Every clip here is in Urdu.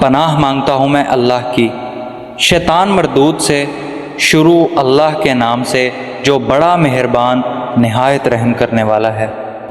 پناہ مانگتا ہوں میں اللہ کی شیطان مردود سے، شروع اللہ کے نام سے جو بڑا مہربان نہایت رحم کرنے والا ہے۔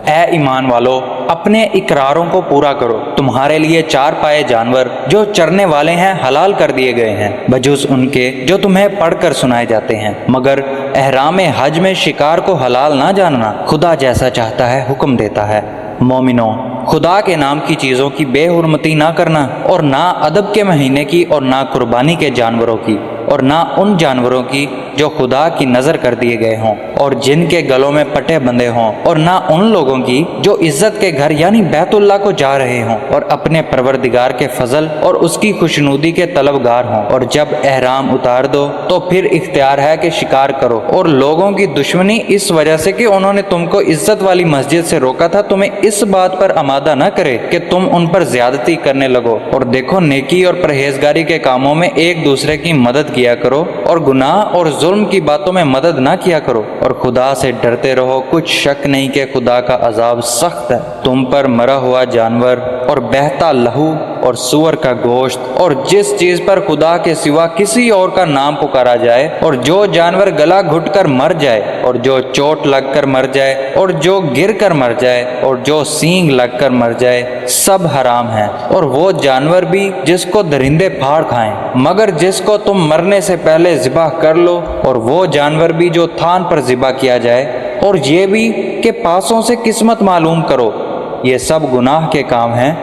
اے ایمان والو، اپنے اقراروں کو پورا کرو۔ تمہارے لیے چار پائے جانور جو چرنے والے ہیں حلال کر دیے گئے ہیں، بجز ان کے جو تمہیں پڑھ کر سنائے جاتے ہیں، مگر احرام حج میں شکار کو حلال نہ جاننا خدا جیسا چاہتا ہے حکم دیتا ہے۔ مومنوں، خدا کے نام کی چیزوں کی بے حرمتی نہ کرنا، اور نہ ادب کے مہینے کی، اور نہ قربانی کے جانوروں کی، اور نہ ان جانوروں کی جو خدا کی نظر کر دیے گئے ہوں اور جن کے گلوں میں پٹے بندھے ہوں، اور نہ ان لوگوں کی جو عزت کے گھر یعنی بیت اللہ کو جا رہے ہوں اور اپنے پروردگار کے فضل اور اس کی خوشنودی کے طلبگار ہوں۔ اور جب احرام اتار دو تو پھر اختیار ہے کہ شکار کرو، اور لوگوں کی دشمنی اس وجہ سے کہ انہوں نے تم کو عزت والی مسجد سے روکا تھا تمہیں اس بات پر آمادہ نہ کرے کہ تم ان پر زیادتی کرنے لگو۔ اور دیکھو، نیکی اور پرہیزگاری کے کاموں میں ایک دوسرے کی مدد کیا کرو، اور گناہ اور ظلم کی باتوں میں مدد نہ کیا کرو، اور خدا سے ڈرتے رہو۔ کچھ شک نہیں کہ خدا کا عذاب سخت ہے۔ تم پر مرا ہوا جانور اور بہتا لہو اور سور کا گوشت، اور جس چیز پر خدا کے سوا کسی اور کا نام پکارا جائے، اور جو جانور گلا گھٹ کر مر جائے، اور جو چوٹ لگ کر مر جائے، اور جو گر کر مر جائے، اور جو سینگ لگ کر مر جائے، سب حرام ہیں۔ اور وہ جانور بھی جس کو درندے پھاڑ کھائیں، مگر جس کو تم مرنے سے پہلے ذبح کر لو، اور وہ جانور بھی جو تھان پر ذبح کیا جائے، اور یہ بھی کہ پاسوں سے قسمت معلوم کرو، یہ سب گناہ کے کام ہیں۔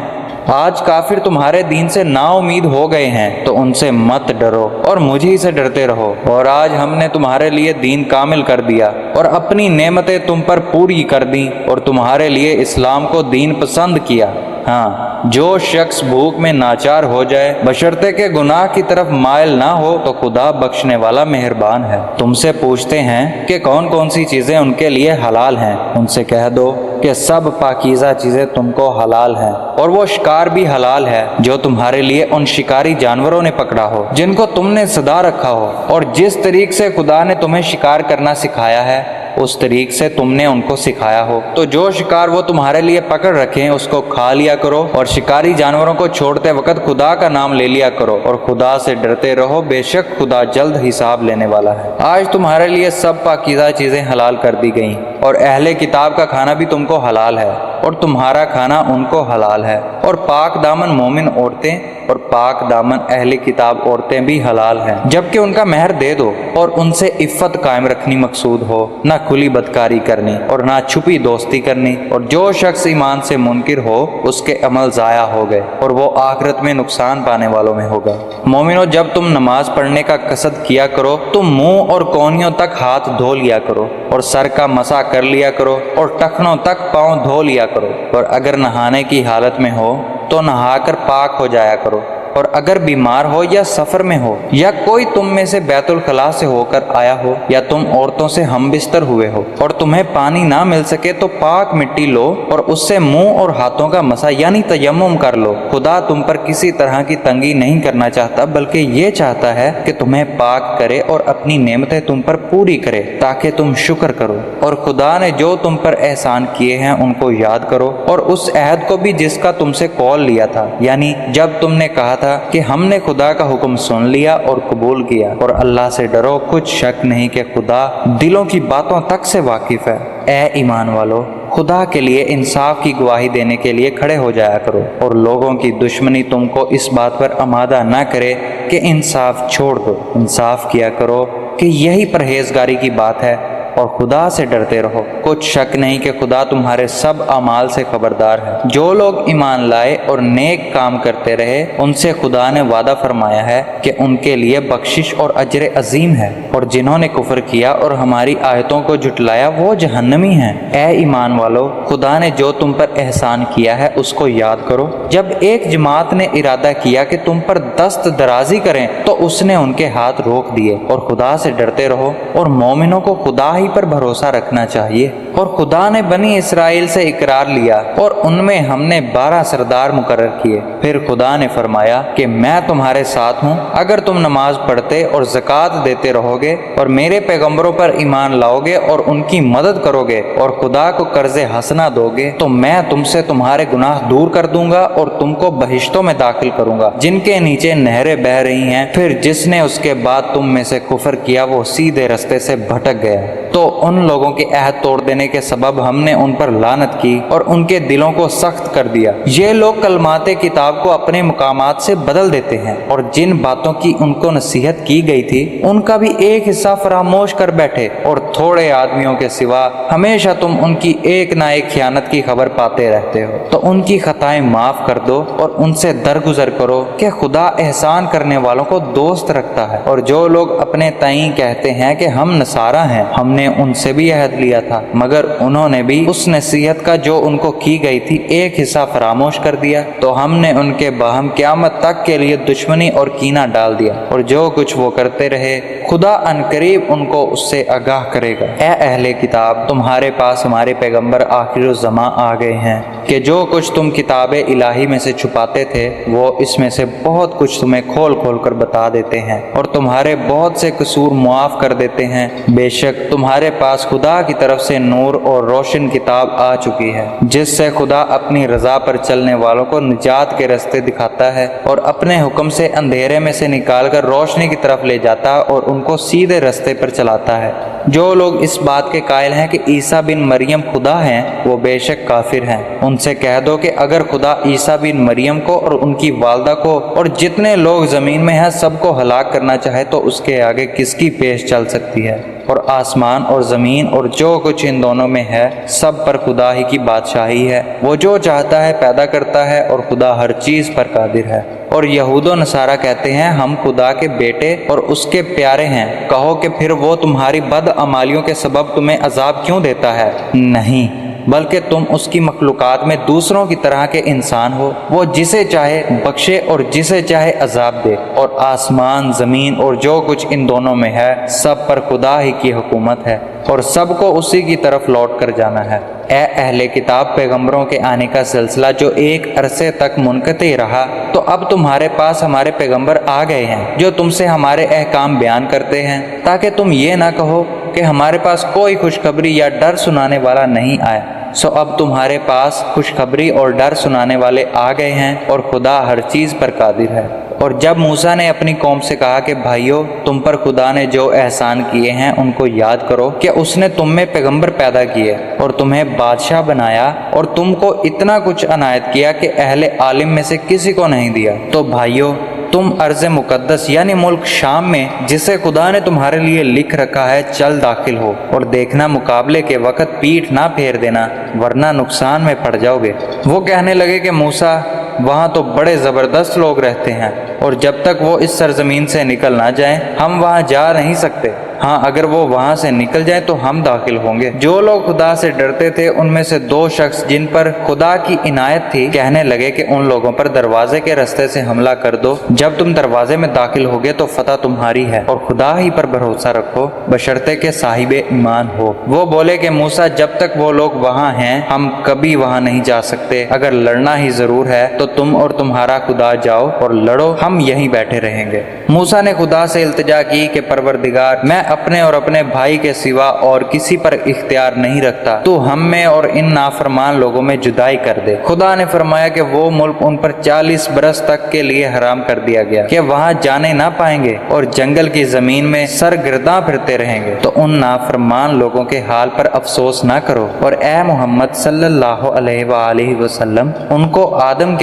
آج کافر تمہارے دین سے نا امید ہو گئے ہیں تو ان سے مت ڈرو اور مجھی سے ڈرتے رہو۔ اور آج ہم نے تمہارے لیے دین کامل کر دیا اور اپنی نعمتیں تم پر پوری کر دیں، اور تمہارے لیے اسلام کو دین پسند کیا۔ ہاں، جو شخص بھوک میں ناچار ہو جائے بشرطے کہ گناہ کی طرف مائل نہ ہو تو خدا بخشنے والا مہربان ہے۔ تم سے پوچھتے ہیں کہ کون کون سی چیزیں ان کے لیے حلال ہیں، ان سے کہہ دو کہ سب پاکیزہ چیزیں تم کو حلال ہیں، اور وہ شکار بھی حلال ہے جو تمہارے لیے ان شکاری جانوروں نے پکڑا ہو جن کو تم نے صدا رکھا ہو، اور جس طریق سے خدا نے تمہیں شکار کرنا سکھایا ہے اس طریق سے تم نے ان کو سکھایا ہو۔ تو جو شکار وہ تمہارے لیے پکڑ رکھیں اس کو کھا لیا کرو، اور شکاری جانوروں کو چھوڑتے وقت خدا کا نام لے لیا کرو، اور خدا سے ڈرتے رہو، بے شک خدا جلد حساب لینے والا ہے۔ آج تمہارے لیے سب پاکیزہ چیزیں حلال کر دی گئیں، اور اہل کتاب کا کھانا بھی تم کو حلال ہے، اور تمہارا کھانا ان کو حلال ہے، اور پاک دامن مومن عورتیں اور پاک دامن اہل کتاب عورتیں بھی حلال ہیں، جبکہ ان کا مہر دے دو، اور ان سے عفت قائم رکھنی مقصود ہو، نہ کھلی بدکاری کرنی اور نہ چھپی دوستی کرنی۔ اور جو شخص ایمان سے منکر ہو اس کے عمل ضائع ہو گئے، اور وہ آخرت میں نقصان پانے والوں میں ہوگا۔ مومنو، جب تم نماز پڑھنے کا قصد کیا کرو تو منہ اور کونیوں تک ہاتھ دھو لیا کرو، اور سر کا مسح کر لیا کرو، اور ٹخنوں تک پاؤں دھو لیا کرو، اور اگر نہانے کی حالت میں ہو تو نہا کر پاک ہو جایا کرو، اور اگر بیمار ہو یا سفر میں ہو، یا کوئی تم میں سے بیت الخلاء سے ہو کر آیا ہو، یا تم عورتوں سے ہم بستر ہوئے ہو، اور تمہیں پانی نہ مل سکے تو پاک مٹی لو اور اس سے منہ اور ہاتھوں کا مسح یعنی تیمم کر لو۔ خدا تم پر کسی طرح کی تنگی نہیں کرنا چاہتا، بلکہ یہ چاہتا ہے کہ تمہیں پاک کرے اور اپنی نعمتیں تم پر پوری کرے تاکہ تم شکر کرو۔ اور خدا نے جو تم پر احسان کیے ہیں ان کو یاد کرو، اور اس عہد کو بھی جس کا تم سے قول لیا تھا، یعنی جب تم نے کہا تھا کہ ہم نے خدا کا حکم سن لیا اور قبول کیا۔ اور اللہ سے ڈرو، کچھ شک نہیں کہ خدا دلوں کی باتوں تک سے واقف ہے۔ اے ایمان والو، خدا کے لیے انصاف کی گواہی دینے کے لیے کھڑے ہو جایا کرو، اور لوگوں کی دشمنی تم کو اس بات پر آمادہ نہ کرے کہ انصاف چھوڑ دو۔ انصاف کیا کرو کہ یہی پرہیزگاری کی بات ہے، اور خدا سے ڈرتے رہو۔ کچھ شک نہیں کہ خدا تمہارے سب اعمال سے خبردار ہے۔ جو لوگ ایمان لائے اور نیک کام کرتے رہے ان سے خدا نے وعدہ فرمایا ہے کہ ان کے لیے بخشش اور اجر عظیم ہے، اور جنہوں نے کفر کیا اور ہماری آیتوں کو جھٹلایا وہ جہنمی ہیں۔ اے ایمان والو، خدا نے جو تم پر احسان کیا ہے اس کو یاد کرو۔ جب ایک جماعت نے ارادہ کیا کہ تم پر دست درازی کریں تو اس نے ان کے ہاتھ روک دیے، اور خدا سے ڈرتے رہو، اور مومنوں کو خدا ہی پر بھروسہ رکھنا چاہیے۔ اور خدا نے بنی اسرائیل سے اقرار لیا اور ان میں ہم نے 12 سردار مقرر کیے۔ پھر خدا نے فرمایا کہ میں تمہارے ساتھ ہوں، اگر تم نماز پڑھتے اور زکوٰۃ دیتے رہو گے اور میرے پیغمبروں پر ایمان لاؤ گے اور ان کی مدد کرو گے اور خدا کو قرض حسنہ دو گے تو میں تم سے تمہارے گناہ دور کر دوں گا اور تم کو بہشتوں میں داخل کروں گا جن کے نیچے نہریں بہہ رہی ہیں۔ پھر جس نے اس کے بعد تم میں سے کفر کیا وہ سیدھے رستے سے بھٹک گیا۔ تو ان لوگوں کے عہد توڑ دینے کے سبب ہم نے ان پر لعنت کی اور ان کے دلوں کو سخت کر دیا۔ یہ لوگ کلمات کتاب کو اپنے مقامات سے بدل دیتے ہیں اور جن باتوں کی ان کو نصیحت کی گئی تھی ان کا بھی ایک حصہ فراموش کر بیٹھے، اور تھوڑے آدمیوں کے سوا ہمیشہ تم ان کی ایک نہ ایک خیانت کی خبر پاتے رہتے ہو۔ تو ان کی خطائیں معاف کر دو اور ان سے درگزر کرو کہ خدا احسان کرنے والوں کو دوست رکھتا ہے۔ اور جو لوگ اپنے تئیں کہتے ہیں کہ ہم نصارہ ہیں، ہم نے ان سے بھی عہد لیا تھا مگر انہوں نے بھی اس نصیحت کا جو ان کو کی گئی تھی ایک حصہ فراموش کر دیا، تو ہم نے ان کے باہم قیامت تک کے لیے دشمنی اور کینہ ڈال دیا۔ اور جو کچھ وہ کرتے رہے خدا عنقریب ان کو اس سے آگاہ کرے گا۔ اے اہل کتاب، تمہارے پاس ہمارے پیغمبر آخر الزماں آ گئے ہیں کہ جو کچھ تم کتاب الہی میں سے چھپاتے تھے وہ اس میں سے بہت کچھ تمہیں کھول کھول کر بتا دیتے ہیں اور تمہارے بہت سے قصور معاف کر دیتے ہیں۔ بے شک تمہارے پاس خدا کی طرف سے نور اور روشن کتاب آ چکی ہے جس سے خدا اپنی رضا پر چلنے والوں کو نجات کے راستے دکھاتا ہے اور اپنے حکم سے اندھیرے میں سے نکال کر روشنی کی طرف لے جاتا ہے اور ان کو سیدھے راستے پر چلاتا ہے۔ جو لوگ اس بات کے قائل ہیں کہ عیسیٰ بن مریم خدا ہیں وہ بے شک کافر ہیں۔ ان سے کہہ دو کہ اگر خدا عیسیٰ بن مریم کو اور ان کی والدہ کو اور جتنے لوگ زمین میں ہیں سب کو ہلاک کرنا چاہے تو اس کے آگے کس کی پیش چل سکتی ہے؟ اور آسمان اور زمین اور جو کچھ ان دونوں میں ہے سب پر خدا ہی کی بادشاہی ہے۔ وہ جو چاہتا ہے پیدا کرتا ہے اور خدا ہر چیز پر قادر ہے۔ اور یہود و نصارہ کہتے ہیں ہم خدا کے بیٹے اور اس کے پیارے ہیں۔ کہو کہ پھر وہ تمہاری بد اعمالیوں کے سبب تمہیں عذاب کیوں دیتا ہے؟ نہیں، بلکہ تم اس کی مخلوقات میں دوسروں کی طرح کے انسان ہو۔ وہ جسے چاہے بخشے اور جسے چاہے عذاب دے۔ اور آسمان، زمین اور جو کچھ ان دونوں میں ہے سب پر خدا ہی کی حکومت ہے اور سب کو اسی کی طرف لوٹ کر جانا ہے۔ اے اہل کتاب، پیغمبروں کے آنے کا سلسلہ جو ایک عرصے تک منقطع رہا تو اب تمہارے پاس ہمارے پیغمبر آ گئے ہیں جو تم سے ہمارے احکام بیان کرتے ہیں تاکہ تم یہ نہ کہو کہ ہمارے پاس کوئی خوشخبری یا ڈر سنانے والا نہیں آیا۔ سو اب تمہارے پاس خوشخبری اور ڈر سنانے والے آ گئے ہیں اور خدا ہر چیز پر قادر ہے۔ اور جب موسیٰ نے اپنی قوم سے کہا کہ بھائیو، تم پر خدا نے جو احسان کیے ہیں ان کو یاد کرو کہ اس نے تم میں پیغمبر پیدا کیے اور تمہیں بادشاہ بنایا اور تم کو اتنا کچھ عنایت کیا کہ اہل عالم میں سے کسی کو نہیں دیا۔ تو بھائیو، تم ارض مقدس یعنی ملک شام میں جسے خدا نے تمہارے لیے لکھ رکھا ہے چل داخل ہو، اور دیکھنا مقابلے کے وقت پیٹھ نہ پھیر دینا ورنہ نقصان میں پڑ جاؤ گے۔ وہ کہنے لگے کہ موسیٰ، وہاں تو بڑے زبردست لوگ رہتے ہیں اور جب تک وہ اس سرزمین سے نکل نہ جائیں ہم وہاں جا نہیں سکتے۔ ہاں، اگر وہ وہاں سے نکل جائیں تو ہم داخل ہوں گے۔ جو لوگ خدا سے ڈرتے تھے ان میں سے 2 شخص جن پر خدا کی عنایت تھی کہنے لگے کہ ان لوگوں پر دروازے کے راستے سے حملہ کر دو۔ جب تم دروازے میں داخل ہوگے تو فتح تمہاری ہے اور خدا ہی پر بھروسہ رکھو بشرطے کہ صاحب ایمان ہو۔ وہ بولے کہ موسیٰ، جب تک وہ لوگ وہاں ہیں ہم کبھی وہاں نہیں جا سکتے۔ اگر لڑنا ہی ضرور ہے تو تم اور تمہارا خدا جاؤ اور لڑو، ہم یہیں بیٹھے رہیں گے۔ موسیٰ نے خدا سے التجا کی کہ پروردگار، میں اپنے اور اپنے بھائی کے سوا اور کسی پر اختیار نہیں رکھتا، تو ہم میں اور ان نافرمان لوگوں میں جدائی کر دے۔ خدا نے فرمایا کہ وہ ملک ان پر 40 برس تک کے لیے حرام کر دیا گیا کہ وہاں جانے نہ پائیں گے اور جنگل کی زمین میں سرگرداں پھرتے رہیں گے۔ تو ان نافرمان لوگوں کے حال پر افسوس نہ کرو، اور اے محمد صلی اللہ علیہ وآلہ وسلم ان کو آدم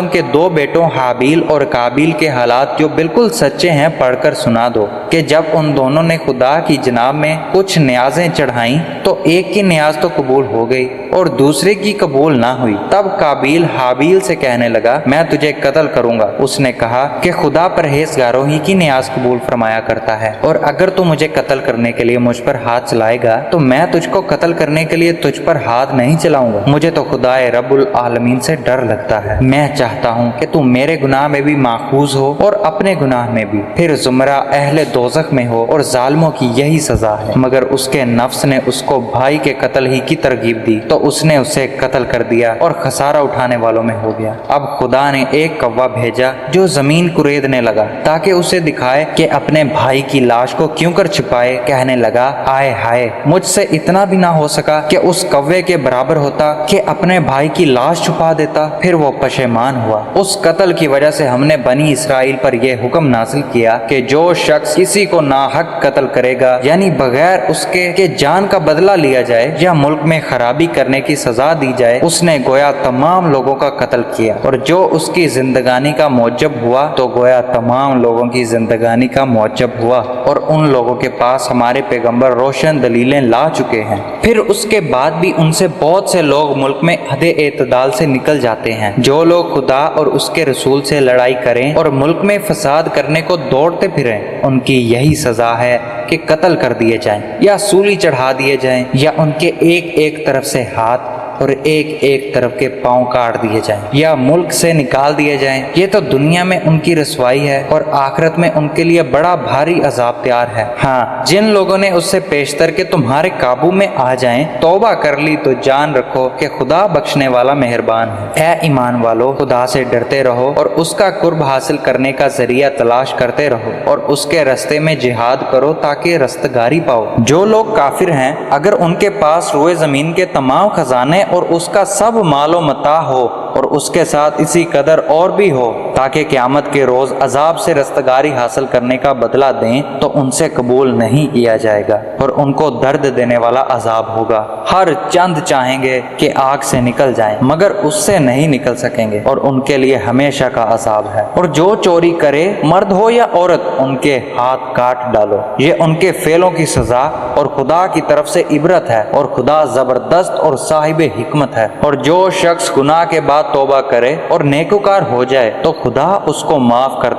کے 2 بیٹوں حابیل اور قابیل کے حالات جو بالکل سچے ہیں پڑھ کر سنا دو کہ جب ان دونوں نے خدا کی جناب میں کچھ نیازیں چڑھائیں تو ایک کی نیاز تو قبول ہو گئی اور دوسرے کی قبول نہ ہوئی۔ تب قابیل حابیل سے کہنے لگا میں تجھے قتل کروں گا۔ اس نے کہا کہ خدا پرہیزگاروں ہی کی نیاز قبول فرمایا کرتا ہے، اور اگر تو مجھے قتل کرنے کے لیے مجھ پر ہاتھ چلائے گا تو میں تجھ کو قتل کرنے کے لیے تجھ پر ہاتھ نہیں چلاؤں گا۔ مجھے تو خدا رب العالمین سے ڈر لگتا ہے۔ میں چاہتا ہوں کہ تو میرے گناہ میں بھی ماخوذ ہو اور اپنے گناہ میں بھی۔ پھر زمرہ اہل دوزخ دوزخ میں ہو اور ظالموں کی یہی سزا ہے۔ مگر اس کے نفس نے اس کو بھائی کے قتل ہی کی ترغیب دی تو اس نے اسے قتل کر دیا اور خسارہ اٹھانے والوں میں ہو گیا۔ اب خدا نے ایک کوا بھیجا جو زمین کوریدنے لگا تاکہ اسے دکھائے کہ اپنے بھائی کی لاش کو کیوں کر چھپائے۔ کہنے لگا، آئے ہائے، مجھ سے اتنا بھی نہ ہو سکا کہ اس کوے کے برابر ہوتا کہ اپنے بھائی کی لاش چھپا دیتا۔ پھر وہ پشیمان ہوا۔ اس قتل کی وجہ سے ہم نے بنی اسرائیل پر یہ حکم نازل کیا کہ جو شخص کسی کو ناحق قتل کرے گا، یعنی بغیر اس کے کہ جان کا بدلہ لیا جائے یا ملک میں خرابی کرنے کی سزا دی جائے، اس نے گویا تمام لوگوں کا قتل کیا، اور جو اس کی زندگانی کا موجب ہوا تو گویا تمام لوگوں کی زندگانی کا موجب ہوا، اور ان لوگوں کے پاس ہمارے پیغمبر روشن دلیلیں لا چکے ہیں۔ پھر اس کے بعد بھی ان سے بہت سے لوگ ملک میں حد اعتدال سے نکل جاتے ہیں۔ جو لوگ خدا اور اس کے رسول سے لڑائی کریں اور ملک میں فساد کرنے کو دوڑتے پھریں، ان کی یہی سزا ہے کہ قتل کر دیے جائیں یا سولی چڑھا دیے جائیں، یا ان کے ایک ایک طرف سے ہاتھ اور ایک ایک طرف کے پاؤں کاٹ دیے جائیں یا ملک سے نکال دیے جائیں۔ یہ تو دنیا میں ان کی رسوائی ہے، اور آخرت میں ان کے لیے بڑا بھاری عذاب تیار ہے۔ ہاں، جن لوگوں نے اس سے پیشتر کے تمہارے قابو میں آ جائیں توبہ کر لی تو جان رکھو کہ خدا بخشنے والا مہربان ہے۔ اے ایمان والو، خدا سے ڈرتے رہو اور اس کا قرب حاصل کرنے کا ذریعہ تلاش کرتے رہو، اور اس کے رستے میں جہاد کرو تاکہ رستگاری پاؤ۔ جو لوگ کافر ہیں، اگر ان کے پاس روئے زمین کے تمام خزانے اور اس کا سب مال و متاع ہو اور اس کے ساتھ اسی قدر اور بھی ہو تاکہ قیامت کے روز عذاب سے رستگاری حاصل کرنے کا بدلہ دیں، تو ان سے قبول نہیں کیا جائے گا اور ان کو درد دینے والا عذاب ہوگا۔ ہر چند چاہیں گے کہ آگ سے نکل جائیں مگر اس سے نہیں نکل سکیں گے، اور ان کے لیے ہمیشہ کا عذاب ہے۔ اور جو چوری کرے، مرد ہو یا عورت، ان کے ہاتھ کاٹ ڈالو، یہ ان کے فعلوں کی سزا اور خدا کی طرف سے عبرت ہے، اور خدا زبردست اور صاحب حکمت ہے۔ اور جو شخص گناہ کے بعد توبہ کرے اور نیکوکار ہو جائے تو خدا اس کو معاف کر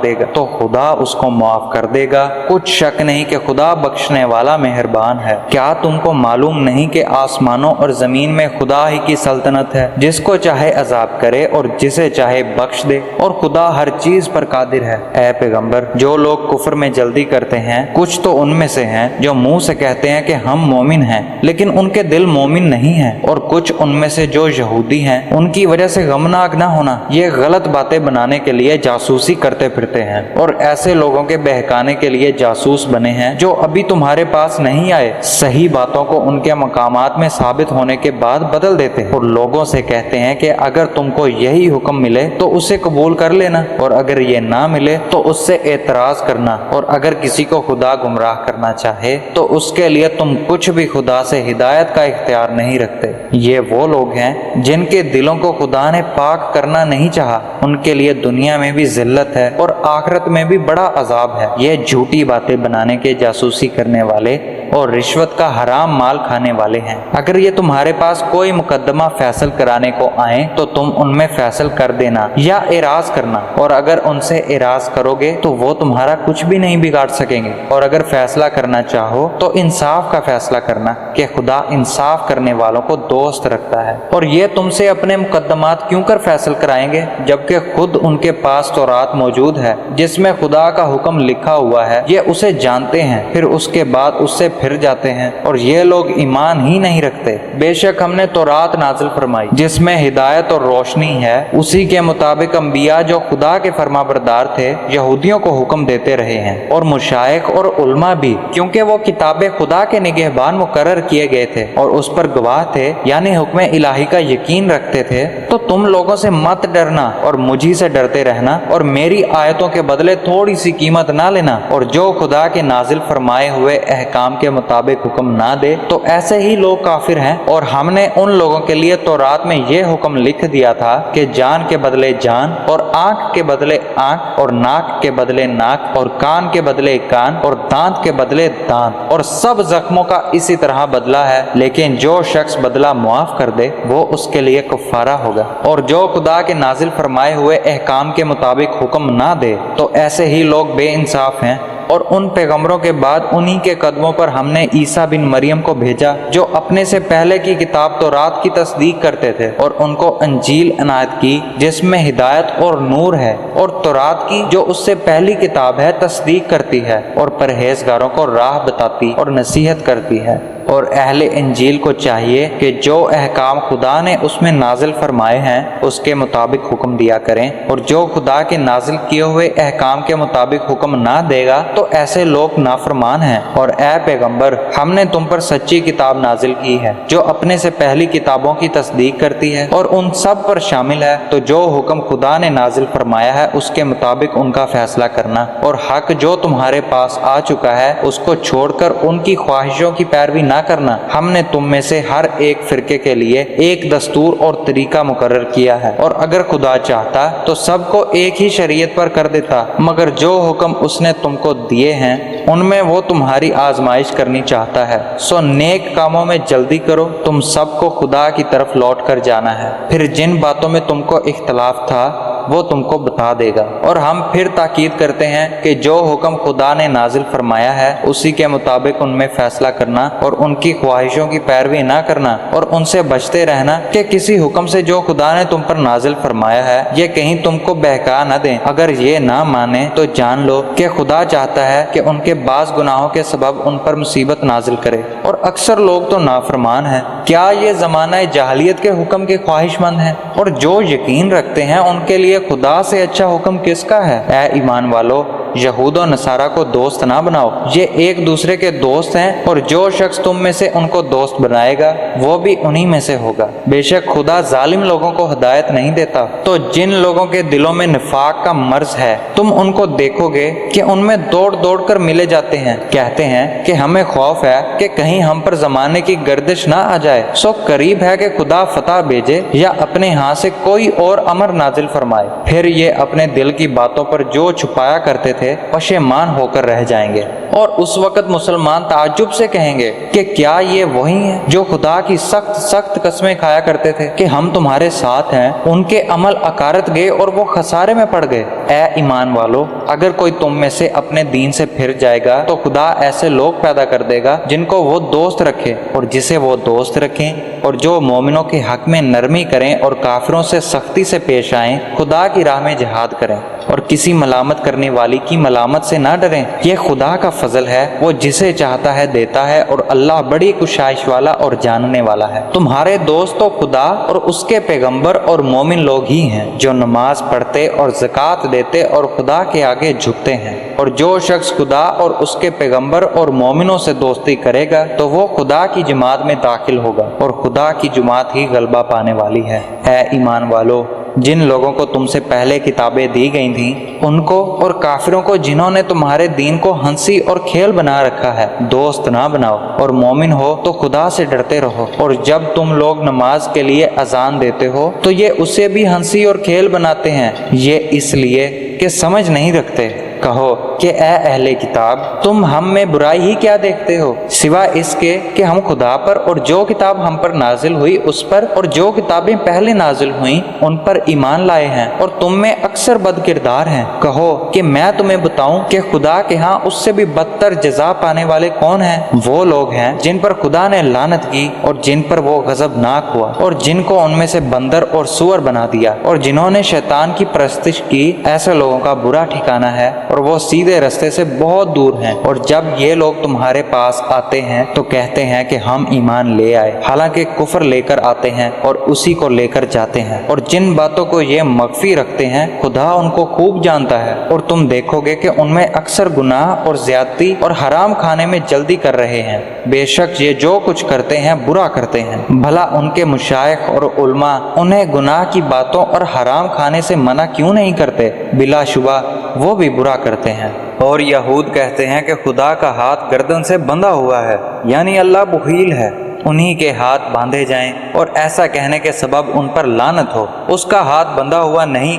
دے گا، کچھ شک نہیں کہ خدا بخشنے والا مہربان ہے۔ کیا تم کو معلوم نہیں کہ آسمانوں اور زمین میں خدا ہی کی سلطنت ہے، جس کو چاہے عذاب کرے اور جسے چاہے بخش دے، اور خدا ہر چیز پر قادر ہے۔ اے پیغمبر، جو لوگ کفر میں جلدی کرتے ہیں، کچھ تو ان میں سے ہیں جو منہ سے کہتے ہیں کہ ہم مومن ہیں لیکن ان کے دل مومن نہیں ہیں، اور کچھ ان میں سے جو یہودی ہیں، ان کی وجہ سے غمناک نہ ہونا، یہ غلط باتیں بنانے کے لیے جاسوسی کرتے پھرتے ہیں، اور ایسے لوگوں کے بہکانے کے لیے جاسوس بنے ہیں جو ابھی تمہارے پاس نہیں آئے، صحیح باتوں کو ان کے مقامات میں ثابت ہونے کے بعد بدل دیتے ہیں، اور لوگوں سے کہتے ہیں کہ اگر تم کو یہی حکم ملے تو اسے قبول کر لینا، اور اگر یہ نہ ملے تو اس سے اعتراض کرنا، اور اگر کسی کو خدا گمراہ کرنا چاہے تو اس کے لیے تم کچھ بھی خدا سے ہدایت کا اختیار نہیں رکھتے۔ یہ وہ لوگ ہیں جن کے دلوں کو خدا نے پاک کرنا نہیں چاہا، ان کے لیے دنیا میں بھی ذلت ہے اور آخرت میں بھی بڑا عذاب ہے۔ یہ جھوٹی باتیں بنانے کے جاسوسی کرنے والے اور رشوت کا حرام مال کھانے والے ہیں۔ اگر یہ تمہارے پاس کوئی مقدمہ فیصل کرانے کو آئیں تو تم ان میں فیصل کر دینا یا اعراض کرنا، اور اگر ان سے اعراض کرو گے تو وہ تمہارا کچھ بھی نہیں بگاڑ سکیں گے، اور اگر فیصلہ کرنا چاہو تو انصاف کا فیصلہ کرنا کہ خدا انصاف کرنے والوں کو دوست رکھتا ہے۔ اور یہ تم سے اپنے مقدمات کیوں کر فیصل کرائیں گے جبکہ خود ان کے پاس تورات موجود ہے جس میں خدا کا حکم لکھا ہوا ہے، یہ اسے جانتے ہیں، پھر اس کے بعد اس سے پھر جاتے ہیں، اور یہ لوگ ایمان ہی نہیں رکھتے۔ بے شک ہم نے تورات نازل فرمائی جس میں ہدایت اور روشنی ہے، اسی کے مطابق انبیاء جو خدا کے فرما بردار تھے یہودیوں کو حکم دیتے رہے ہیں، اور مشائخ اور علماء بھی، کیونکہ وہ کتاب خدا کے نگہبان مقرر کیے گئے تھے اور اس پر گواہ تھے، یعنی حکم الہی کا یقین رکھتے تھے۔ تو تم لوگوں سے مت ڈرنا اور مجھی سے ڈرتے رہنا، اور میری آیتوں کے بدلے تھوڑی سی قیمت نہ لینا، اور جو خدا کے نازل فرمائے ہوئے احکام کے مطابق حکم نہ دے تو ایسے ہی لوگ کافر ہیں۔ اور ہم نے ان لوگوں کے لیے تورات میں یہ حکم لکھ دیا تھا کہ جان کے بدلے جان، اور آنکھ کے بدلے آنکھ، اور ناک کے بدلے ناک، اور کان کے بدلے کان، اور دانت کے بدلے دانت، اور سب زخموں کا اسی طرح بدلہ ہے، لیکن جو شخص بدلہ معاف کر دے وہ اس کے لیے کفارہ ہوگا۔ اور جو خدا کے نازل فرمائے ہوئے احکام کے مطابق حکم نہ دے تو ایسے ہی لوگ بے انصاف ہیں۔ اور ان پیغمبروں کے بعد انہی کے قدموں پر ہم نے عیسیٰ بن مریم کو بھیجا جو اپنے سے پہلے کی کتاب تورات کی تصدیق کرتے تھے، اور ان کو انجیل عنایت کی جس میں ہدایت اور نور ہے، اور تورات کی جو اس سے پہلی کتاب ہے تصدیق کرتی ہے اور پرہیزگاروں کو راہ بتاتی اور نصیحت کرتی ہے۔ اور اہل انجیل کو چاہیے کہ جو احکام خدا نے اس میں نازل فرمائے ہیں اس کے مطابق حکم دیا کریں، اور جو خدا کے نازل کیے ہوئے احکام کے مطابق حکم نہ دے گا تو ایسے لوگ نافرمان ہیں۔ اور اے پیغمبر، ہم نے تم پر سچی کتاب نازل کی ہے جو اپنے سے پہلی کتابوں کی تصدیق کرتی ہے اور ان سب پر شامل ہے، تو جو حکم خدا نے نازل فرمایا ہے اس کے مطابق ان کا فیصلہ کرنا، اور حق جو تمہارے پاس آ چکا ہے اس کو چھوڑ کر ان کی خواہشوں کی پیروی نہ کرنا۔ ہم نے تم میں سے ہر ایک فرقے کے لیے ایک دستور اور طریقہ مقرر کیا ہے، اور اگر خدا چاہتا تو سب کو ایک ہی شریعت پر کر دیتا، مگر جو حکم اس نے تم کو دیے ہیں ان میں وہ تمہاری آزمائش کرنی چاہتا ہے۔ سو نیک کاموں میں جلدی کرو، تم سب کو خدا کی طرف لوٹ کر جانا ہے، پھر جن باتوں میں تم کو اختلاف تھا وہ تم کو بتا دے گا۔ اور ہم پھر تاکید کرتے ہیں کہ جو حکم خدا نے نازل فرمایا ہے اسی کے مطابق ان میں فیصلہ کرنا اور ان کی خواہشوں کی پیروی نہ کرنا، اور ان سے بچتے رہنا کہ کسی حکم سے جو خدا نے تم پر نازل فرمایا ہے یہ کہیں تم کو بہکا نہ دیں۔ اگر یہ نہ مانے تو جان لو کہ خدا چاہتا ہے کہ ان کے بعض گناہوں کے سبب ان پر مصیبت نازل کرے، اور اکثر لوگ تو نافرمان ہیں۔ کیا یہ زمانہ جاہلیت کے حکم کے خواہش مند ہیں؟ اور جو یقین رکھتے ہیں ان کے لیے خدا سے اچھا حکم کس کا ہے؟ اے ایمان والو، یہود و نصارہ کو دوست نہ بناؤ، یہ ایک دوسرے کے دوست ہیں، اور جو شخص تم میں سے ان کو دوست بنائے گا وہ بھی انہی میں سے ہوگا۔ بے شک خدا ظالم لوگوں کو ہدایت نہیں دیتا۔ تو جن لوگوں کے دلوں میں نفاق کا مرض ہے تم ان کو دیکھو گے کہ ان میں دوڑ دوڑ کر ملے جاتے ہیں، کہتے ہیں کہ ہمیں خوف ہے کہ کہیں ہم پر زمانے کی گردش نہ آ جائے۔ سو قریب ہے کہ خدا فتح بھیجے یا اپنے ہاں سے کوئی اور امر نازل فرمائے، پھر یہ اپنے دل کی باتوں پر جو چھپایا کرتے تھے پشیمان ہو کر رہ جائیں گے، اور اس وقت مسلمان تعجب سے کہیں گے کہ کیا یہ وہی ہیں جو خدا کی سخت سخت قسمیں کھایا کرتے تھے کہ ہم تمہارے ساتھ ہیں؟ ان کے عمل اکارت گئے اور وہ خسارے میں پڑ گئے۔ اے ایمان والو، اگر کوئی تم میں سے اپنے دین سے پھر جائے گا تو خدا ایسے لوگ پیدا کر دے گا جن کو وہ دوست رکھے اور جسے وہ دوست رکھیں، اور جو مومنوں کے حق میں نرمی کریں اور کافروں سے سختی سے پیش آئیں، خدا کی راہ میں جہاد کریں اور کسی ملامت کرنے والی کی ملامت سے نہ ڈریں۔ یہ خدا کا فضل ہے، وہ جسے چاہتا ہے دیتا ہے، اور اللہ بڑی کشائش والا اور جاننے والا ہے۔ تمہارے دوست تو خدا اور اس کے پیغمبر اور مومن لوگ ہی ہیں جو نماز پڑھتے اور زکوٰۃ دیتے اور خدا کے آگے جھکتے ہیں، اور جو شخص خدا اور اس کے پیغمبر اور مومنوں سے دوستی کرے گا تو وہ خدا کی جماعت میں داخل ہوگا، اور خدا کی جماعت ہی غلبہ پانے والی ہے۔ اے ایمان والو، جن لوگوں کو تم سے پہلے کتابیں دی گئی تھیں ان کو اور کافروں کو جنہوں نے تمہارے دین کو ہنسی اور کھیل بنا رکھا ہے دوست نہ بناؤ، اور مومن ہو تو خدا سے ڈرتے رہو۔ اور جب تم لوگ نماز کے لیے اذان دیتے ہو تو یہ اسے بھی ہنسی اور کھیل بناتے ہیں، یہ اس لیے کہ سمجھ نہیں رکھتے۔ کہو کہ اے اہل کتاب، تم ہم میں برائی ہی کیا دیکھتے ہو سوائے اس کے کہ ہم خدا پر اور جو کتاب ہم پر نازل ہوئی اس پر اور جو کتابیں پہلے نازل ہوئیں ان پر ایمان لائے ہیں، اور تم میں اکثر بد کردار ہیں۔ کہو کہ میں تمہیں بتاؤں کہ خدا کے ہاں اس سے بھی بدتر جزا پانے والے کون ہیں؟ وہ لوگ ہیں جن پر خدا نے لعنت کی اور جن پر وہ غضبناک ہوا، اور جن کو ان میں سے بندر اور سور بنا دیا، اور جنہوں نے شیطان کی پرستش کی۔ ایسے لوگوں کا برا ٹھکانہ ہے اور وہ سیدھے رستے سے بہت دور ہیں۔ اور جب یہ لوگ تمہارے پاس آتے ہیں تو کہتے ہیں کہ ہم ایمان لے آئے، حالانکہ کفر لے کر آتے ہیں اور اسی کو لے کر جاتے ہیں، اور جن باتوں کو یہ مخفی رکھتے ہیں خدا ان کو خوب جانتا ہے۔ اور تم دیکھو گے کہ ان میں اکثر گناہ اور زیادتی اور حرام کھانے میں جلدی کر رہے ہیں۔ بے شک یہ جو کچھ کرتے ہیں برا کرتے ہیں۔ بھلا ان کے مشائخ اور علماء انہیں گناہ کی باتوں اور حرام کھانے سے منع کیوں نہیں کرتے؟ بلا شبہ وہ بھی برا کرتے ہیں۔ اور یہود کہتے ہیں کہ خدا کا ہاتھ گردن سے بندھا ہوا ہے، یعنی اللہ بخیل ہے، انہی کے ہاتھ باندھے جائیں، اور ایسا کہنے کے سبب ان پر لعنت ہو۔ اس کا ہاتھ بندھا ہوا نہیں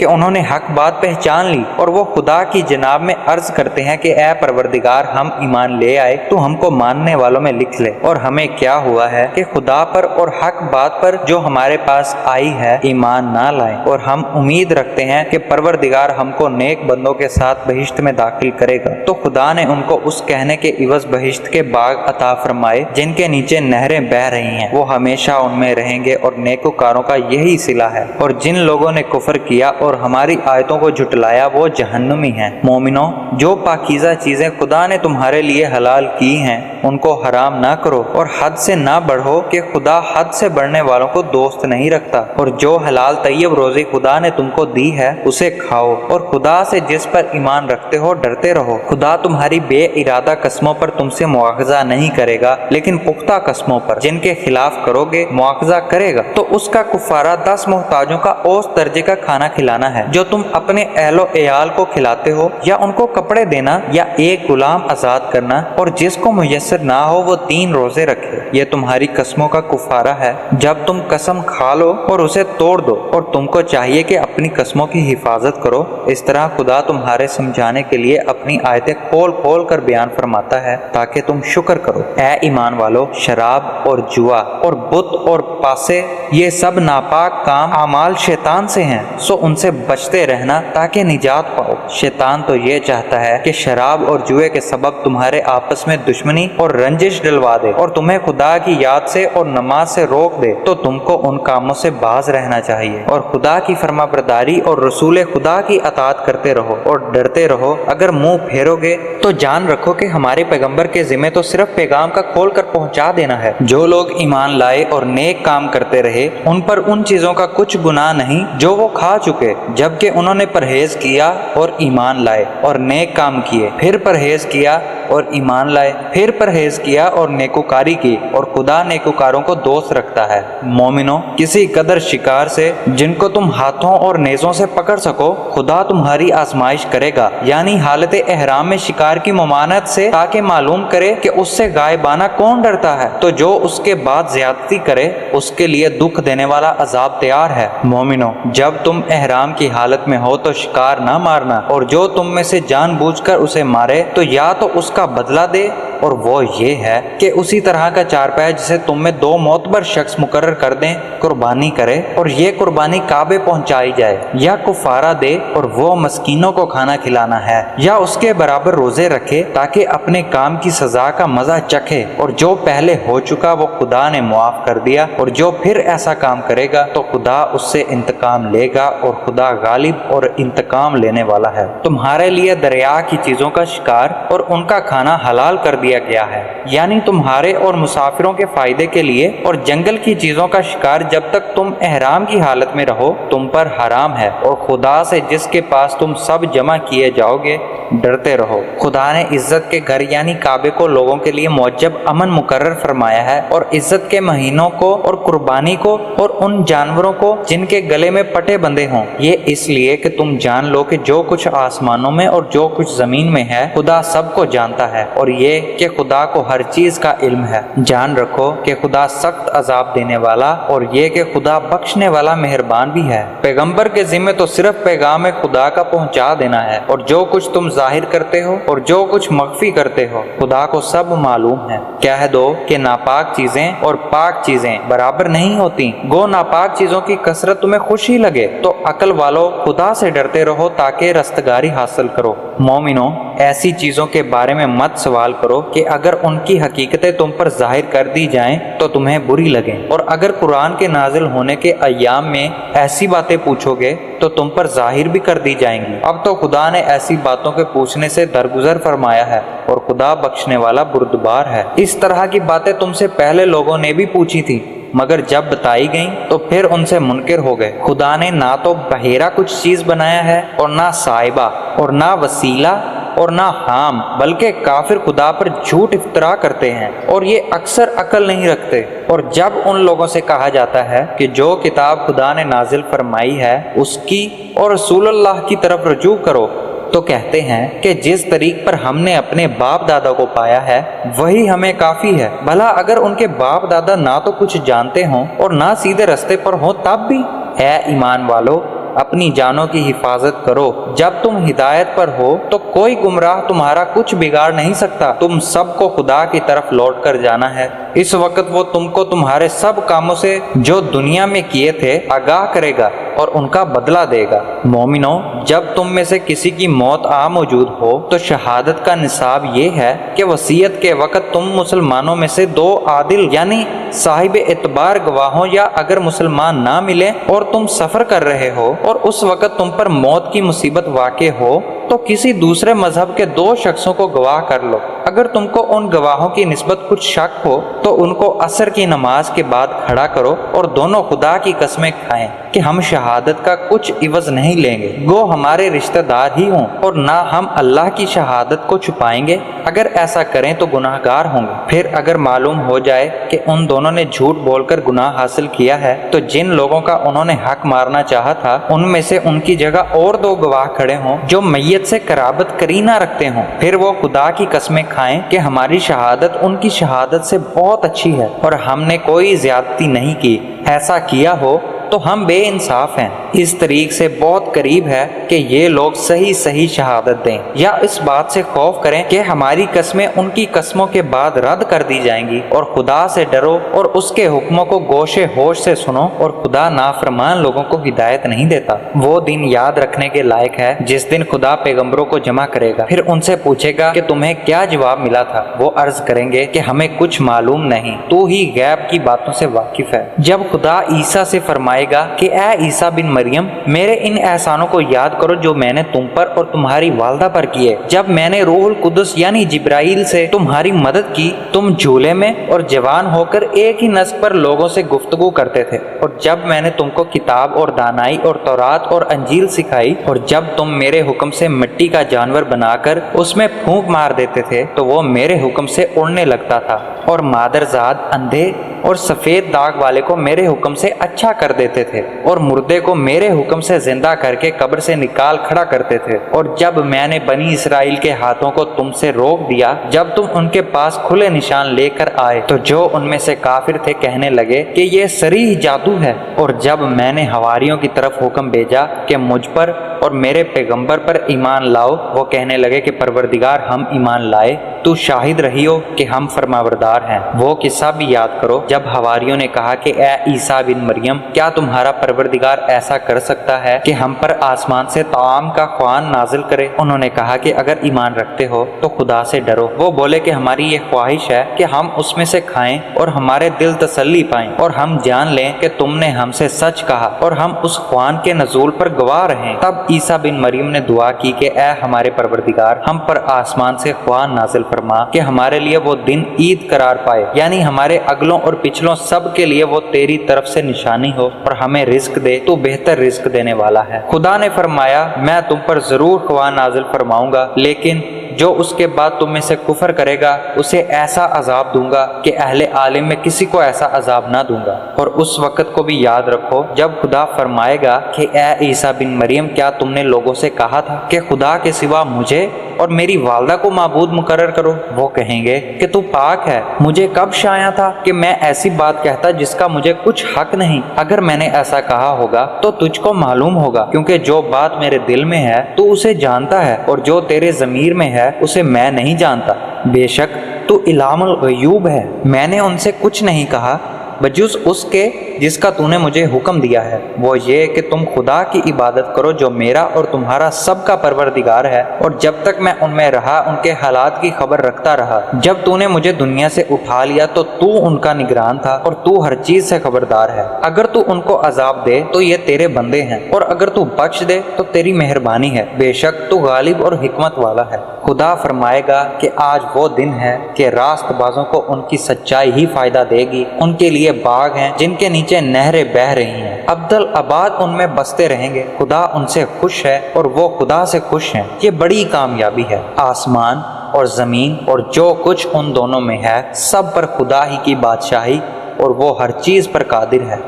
کہ انہوں نے حق بات پہچان لی اور وہ خدا کی جناب میں عرض کرتے ہیں کہ اے پروردگار، ہم ایمان لے آئے تو ہم کو ماننے والوں میں لکھ لے۔ اور ہمیں کیا ہوا ہے کہ خدا پر اور حق بات پر جو ہمارے پاس آئی ہے ایمان نہ لائیں، اور ہم امید رکھتے ہیں کہ پروردگار ہم کو نیک بندوں کے ساتھ بہشت میں داخل کرے گا۔ تو خدا نے ان کو اس کہنے کے عوض بہشت کے باغ عطا فرمائے جن کے نیچے نہریں بہہ رہی ہیں، وہ ہمیشہ ان میں رہیں گے، اور نیکوکاروں کا یہی صلہ ہے۔ اور جن لوگوں نے کفر کیا اور ہماری آیتوں کو جھٹلایا وہ جہنمی ہیں۔ مومنو، جو پاکیزہ چیزیں خدا نے تمہارے لیے حلال کی ہیں ان کو حرام نہ کرو، اور حد سے نہ بڑھو کہ خدا حد سے بڑھنے والوں کو دوست نہیں رکھتا۔ اور جو حلال طیب روزی خدا نے تم کو دی ہے اسے کھاؤ، اور خدا سے جس پر ایمان رکھتے ہو ڈرتے رہو۔ خدا تمہاری بے ارادہ قسموں پر تم سے مواخذہ نہیں کرے گا، لیکن پختہ قسموں پر جن کے خلاف کرو گے مواخذہ کرے گا۔ تو اس کا کفارہ 10 محتاجوں کا اوسط درجے کا کھانا کھلانا ہے جو تم اپنے اہل و عیال کو کھلاتے ہو، یا ان کو کپڑے دینا، یا ایک غلام آزاد کرنا، اور جس کو میسر نہ ہو وہ 3 روزے رکھے۔ یہ تمہاری قسموں کا کفارہ ہے جب تم قسم کھا لو اور اسے توڑ دو، اور تم کو چاہیے کہ اپنی قسموں کی حفاظت کرو۔ اس طرح خدا تمہارے سمجھانے کے لیے اپنی آیتیں کھول کھول کر بیان فرماتا ہے تاکہ تم شکر کرو۔ اے ایمان والو، شراب اور جوا اور بت اور پاسے، یہ سب ناپاک کام اعمال شیطان سے ہیں، سو ان سے بچتے رہنا تاکہ نجات پاؤ۔ شیطان تو یہ چاہتا ہے کہ شراب اور جوئے کے سبب تمہارے آپس میں دشمنی اور رنجش ڈلوا دے، اور تمہیں خدا کی یاد سے اور نماز سے روک دے۔ تو تم کو ان کاموں سے باز رہنا چاہیے، اور خدا کی فرما برداری اور رسول خدا کی اطاعت کرتے رہو اور ڈرتے رہو۔ اگر منہ پھیرو گے تو جان رکھو کہ ہمارے پیغمبر کے ذمہ تو صرف پیغام کا کھول کر پہنچا دینا ہے۔ جو لوگ ایمان لائے اور نیک کام کرتے رہے ان پر ان چیزوں کا کچھ گناہ نہیں جو وہ کھا چکے، جبکہ انہوں نے پرہیز کیا اور ایمان لائے اور نیک کام کیے، پھر پرہیز کیا اور ایمان لائے، پھر پرہیز کیا اور نیکوکاری کی، اور خدا نیکوکاروں کو دوست رکھتا ہے۔ مومنو، کسی قدر شکار سے جن کو تم ہاتھوں اور نیزوں سے پکڑ سکو خدا تمہاری آزمائش کرے گا، یعنی حالت احرام میں شکار کی ممانعت سے، تاکہ معلوم کرے کہ اس سے غائبانہ کون ڈرتا ہے۔ تو جو اس کے بعد زیادتی کرے اس کے لیے دکھ دینے والا عذاب تیار ہے۔ مومنو، جب تم احرام کی حالت میں ہو تو شکار نہ مارنا، اور جو تم میں سے جان بوجھ کر اسے مارے تو یا تو اس کا بدلہ دے، اور وہ یہ ہے کہ اسی طرح کا چارپایا جسے تم میں 2 معتبر شخص مقرر کر دیں قربانی کرے، اور یہ قربانی کعبے پہنچائی جائے، یا کفارہ دے اور وہ مسکینوں کو کھانا کھلانا ہے، یا اس کے برابر روزے رکھے تاکہ اپنے کام کی سزا کا مزہ چکھے۔ اور جو پہلے ہو چکا وہ خدا نے معاف کر دیا، اور جو پھر ایسا کام کرے گا تو خدا اس سے انتقام لے گا، اور خدا غالب اور انتقام لینے والا ہے۔ تمہارے لیے دریا کی چیزوں کا شکار اور ان کا کھانا حلال کر دیا گیا ہے، یعنی تمہارے اور مسافروں کے فائدے کے لیے، اور جنگل کی چیزوں کا شکار جب تک تم احرام کی حالت میں رہو تم پر حرام ہے، اور خدا سے جس کے پاس تم سب جمع کیے جاؤ گے ڈرتے رہو۔ خدا نے عزت کے گھر یعنی کعبے کو لوگوں کے لیے معجب امن مقرر فرمایا ہے، اور عزت کے مہینوں کو اور قربانی کو اور ان جانوروں کو جن کے گلے میں پٹے بندھے ہوں، یہ اس لیے کہ تم جان لو کہ جو کچھ آسمانوں میں اور جو کچھ زمین میں ہے خدا سب کو جانتا ہے، اور یہ کہ خدا کو ہر چیز کا علم ہے۔ جان رکھو کہ خدا سخت عذاب دینے والا اور یہ کہ خدا بخشنے والا مہربان بھی ہے۔ پیغمبر کے ذمہ تو صرف پیغام خدا کا پہنچا دینا ہے، اور جو کچھ تم ظاہر کرتے ہو اور جو کچھ مخفی کرتے ہو خدا کو سب معلوم ہے۔ کہہ دو کہ ناپاک چیزیں اور پاک چیزیں برابر نہیں ہوتی، گو ناپاک چیزوں کی کثرت تمہیں خوشی لگے، تو عقل والو خدا سے ڈرتے رہو تاکہ رستگاری حاصل کرو۔ مومنو، ایسی چیزوں کے بارے میں مت سوال کرو کہ اگر ان کی حقیقتیں تم پر ظاہر کر دی جائیں تو تمہیں بری لگیں، اور اگر قرآن کے نازل ہونے کے ایام میں ایسی باتیں پوچھو گے تو تم پر ظاہر بھی کر دی جائیں گی۔ اب تو خدا نے ایسی باتوں کے پوچھنے سے درگزر فرمایا ہے، اور خدا بخشنے والا بردبار ہے۔ اس طرح کی باتیں تم سے پہلے لوگوں نے بھی پوچھی تھی، مگر جب بتائی گئیں تو پھر ان سے منکر ہو گئے۔ خدا نے نہ تو بحیرہ کچھ چیز بنایا ہے، اور نہ صائبہ، اور نہ وسیلہ، اور نہ حام، بلکہ کافر خدا پر جھوٹ افترا کرتے ہیں، اور یہ اکثر عقل نہیں رکھتے۔ اور جب ان لوگوں سے کہا جاتا ہے کہ جو کتاب خدا نے نازل فرمائی ہے اس کی اور رسول اللہ کی طرف رجوع کرو، تو کہتے ہیں کہ جس طریق پر ہم نے اپنے باپ دادا کو پایا ہے وہی ہمیں کافی ہے۔ بھلا اگر ان کے باپ دادا نہ تو کچھ جانتے ہوں اور نہ سیدھے رستے پر ہوں تب بھی؟ اے ایمان والو، اپنی جانوں کی حفاظت کرو۔ جب تم ہدایت پر ہو تو کوئی گمراہ تمہارا کچھ بگاڑ نہیں سکتا۔ تم سب کو خدا کی طرف لوٹ کر جانا ہے۔ اس وقت وہ تم کو تمہارے سب کاموں سے جو دنیا میں کیے تھے آگاہ کرے گا اور ان کا بدلہ دے گا۔ مومنو، جب تم میں سے کسی کی موت آ موجود ہو تو شہادت کا نصاب یہ ہے کہ وصیت کے وقت تم مسلمانوں میں سے 2 عادل یعنی صاحب اعتبار گواہوں، یا اگر مسلمان نہ ملے اور تم سفر کر رہے ہو اور اس وقت تم پر موت کی مصیبت واقع ہو تو کسی دوسرے مذہب کے 2 شخصوں کو گواہ کر لو۔ اگر تم کو ان گواہوں کی نسبت کچھ شک ہو تو ان کو عصر کی نماز کے بعد کھڑا کرو اور دونوں خدا کی قسمیں کھائیں کہ ہم شہادت کا کچھ عوض نہیں لیں گے، گو ہمارے رشتہ دار ہی ہوں، اور نہ ہم اللہ کی شہادت کو چھپائیں گے۔ اگر ایسا کریں تو گناہ گار ہوں گے۔ پھر اگر معلوم ہو جائے کہ ان دونوں نے جھوٹ بول کر گناہ حاصل کیا ہے تو جن لوگوں کا انہوں نے حق مارنا چاہا تھا ان میں سے ان کی جگہ اور 2 گواہ کھڑے ہوں جو میت سے قرابت قرینہ رکھتے ہوں۔ پھر وہ خدا کی قسمیں کھائیں کہ ہماری شہادت ان کی شہادت سے بہت اچھی ہے اور ہم نے کوئی زیادتی نہیں کی۔ ایسا کیا ہو تو ہم بے انصاف ہیں۔ اس طریق سے بہت قریب ہے کہ یہ لوگ صحیح شہادت دیں، یا اس بات سے خوف کریں کہ ہماری قسمیں ان کی قسموں کے بعد رد کر دی جائیں گی۔ اور خدا سے ڈرو اور اس کے حکموں کو گوش ہوش سے سنو، اور خدا نافرمان لوگوں کو ہدایت نہیں دیتا۔ وہ دن یاد رکھنے کے لائق ہے جس دن خدا پیغمبروں کو جمع کرے گا، پھر ان سے پوچھے گا کہ تمہیں کیا جواب ملا تھا۔ وہ عرض کریں گے کہ ہمیں کچھ معلوم نہیں، تو ہی غیب کی باتوں سے واقف ہے۔ جب خدا عیسیٰ سے فرمائے گا کہ اے عیسیٰ بن مریم، میرے ان احسانوں کو یاد کرو جو میں نے تم پر اور تمہاری والدہ پر کیے، جب میں نے روح القدس یعنی جبرائیل سے تمہاری مدد کی، تم جھولے میں اور جوان ہو کر ایک ہی نسق پر لوگوں سے گفتگو کرتے تھے، اور جب میں نے تم کو کتاب اور دانائی اور تورات اور انجیل سکھائی، اور جب تم میرے حکم سے مٹی کا جانور بنا کر اس میں پھونک مار دیتے تھے تو وہ میرے حکم سے اڑنے لگتا تھا، اور مادرزاد اندھے اور سفید داغ والے کو میرے حکم سے اچھا کر دیتے تھے، اور مردے کو میرے حکم سے زندہ کر کے قبر سے نکال کھڑا کرتے تھے۔ اور جب میں نے بنی اسرائیل کے ہاتھوں کو تم سے روک دیا، جب تم ان کے پاس کھلے نشان لے کر آئے، تو جو ان میں سے کافر تھے کہنے لگے کہ یہ صریح جادو ہے۔ اور جب میں نے حواریوں کی طرف حکم بھیجا کہ مجھ پر اور میرے پیغمبر پر ایمان لاؤ، وہ کہنے لگے کہ پروردگار ہم ایمان لائے، تو شاہد رہی ہو کہ ہم فرمانبردار ہیں۔ وہ قصہ بھی یاد کرو جب حواریوں نے کہا کہ اے عیسیٰ بن مریم، کیا تمہارا پروردگار ایسا کر سکتا ہے کہ ہم پر آسمان سے طعام کا خوان نازل کرے؟ انہوں نے کہا کہ اگر ایمان رکھتے ہو تو خدا سے ڈرو۔ وہ بولے کہ ہماری یہ خواہش ہے کہ ہم اس میں سے کھائیں اور ہمارے دل تسلی پائیں، اور ہم جان لیں کہ تم نے ہم سے سچ کہا اور ہم اس خوان کے نزول پر گواہ رہیں۔ تب عیسیٰ بن مریم نے دعا کی کہ اے ہمارے پروردگار، ہم پر آسمان سے خوان نازل فرما کہ ہمارے لیے وہ دن عید قرار پائے، یعنی ہمارے اگلوں اور پچھلوں سب کے لیے وہ تیری طرف سے نشانی ہو، اور ہمیں رزق دے، تو بہتر رزق دینے والا ہے۔ خدا نے فرمایا، میں تم پر ضرور خوان نازل فرماؤں گا، لیکن جو اس کے بعد تم میں سے کفر کرے گا اسے ایسا عذاب دوں گا کہ اہل عالم میں کسی کو ایسا عذاب نہ دوں گا۔ اور اس وقت کو بھی یاد رکھو جب خدا فرمائے گا کہ اے عیسیٰ بن مریم، کیا تم نے لوگوں سے کہا تھا کہ خدا کے سوا مجھے اور میری والدہ کو معبود مقرر کرو؟ وہ کہیں گے کہ تو پاک ہے، مجھے کب شایع تھا کہ میں ایسی بات کہتا جس کا مجھے کچھ حق نہیں؟ اگر میں نے ایسا کہا ہوگا تو تجھ کو معلوم ہوگا، کیونکہ جو بات میرے دل میں ہے تو اسے جانتا ہے، اور جو تیرے ضمیر میں ہے اسے میں نہیں جانتا۔ بے شک تو علام الغیوب ہے، میں نے ان سے کچھ نہیں کہا بجز اس کے جس کا تو نے مجھے حکم دیا ہے، وہ یہ کہ تم خدا کی عبادت کرو جو میرا اور تمہارا سب کا پروردگار ہے، اور جب تک میں ان میں رہا ان کے حالات کی خبر رکھتا رہا۔ جب تو نے مجھے دنیا سے اٹھا لیا تو تو ان کا نگران تھا، اور تو ہر چیز سے خبردار ہے۔ اگر تو ان کو عذاب دے تو یہ تیرے بندے ہیں، اور اگر تو بخش دے تو تیری مہربانی ہے، بے شک تو غالب اور حکمت والا ہے۔ خدا فرمائے گا کہ آج وہ دن ہے کہ راست بازوں کو ان کی سچائی ہی فائدہ دے گی۔ ان کے لیے باغ ہیں جن کے نیچے نہریں بہہ رہی ہیں، ابدالآباد ان میں بستے رہیں گے۔ خدا ان سے خوش ہے اور وہ خدا سے خوش ہیں۔ یہ بڑی کامیابی ہے۔ آسمان اور زمین اور جو کچھ ان دونوں میں ہے سب پر خدا ہی کی بادشاہی، اور وہ ہر چیز پر قادر ہے۔